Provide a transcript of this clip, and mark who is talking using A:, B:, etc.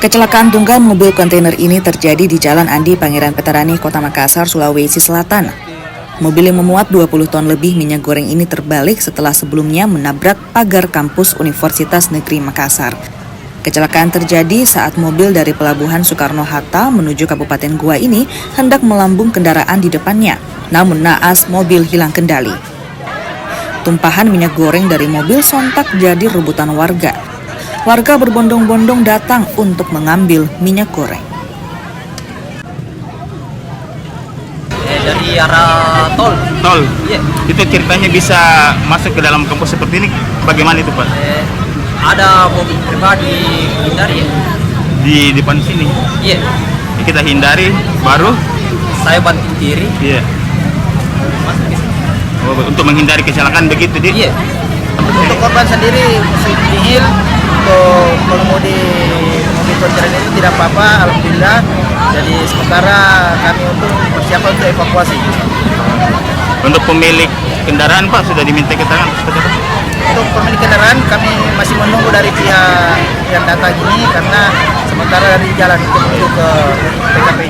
A: Kecelakaan tunggal mobil kontainer ini terjadi di Jalan Andi Pangeran Petarani, Kota Makassar, Sulawesi Selatan. Mobil yang memuat 20 ton lebih minyak goreng ini terbalik setelah sebelumnya menabrak pagar kampus Universitas Negeri Makassar. Kecelakaan terjadi saat mobil dari Pelabuhan Soekarno-Hatta menuju Kabupaten Goa ini hendak melambung kendaraan di depannya, namun naas mobil hilang kendali. Tumpahan minyak goreng dari mobil sontak jadi rebutan warga. Warga berbondong-bondong datang untuk mengambil minyak goreng.
B: Dari arah tol. Iya.
C: Itu ceritanya bisa masuk ke dalam kampus seperti ini, bagaimana itu Pak?
B: Ada mobil pribadi hindari ya.
C: Di depan sini.
B: Iya.
C: Kita hindari, baru
B: Saya banting kiri.
C: iya.
B: Masuk ke sini.
C: Oh, untuk menghindari kecelakaan begitu dia.
B: Iya. Untuk korban sendiri masih nihil. Untuk pengemudi mobil kontainer itu tidak apa-apa, alhamdulillah. Jadi sementara kami untuk persiapan untuk evakuasi.
C: Untuk pemilik kendaraan Pak sudah diminta keterangan seperti apa?
B: Untuk pemilik kendaraan kami masih menunggu dari pihak yang datang ini karena sementara dari jalan itu menuju ke TKP.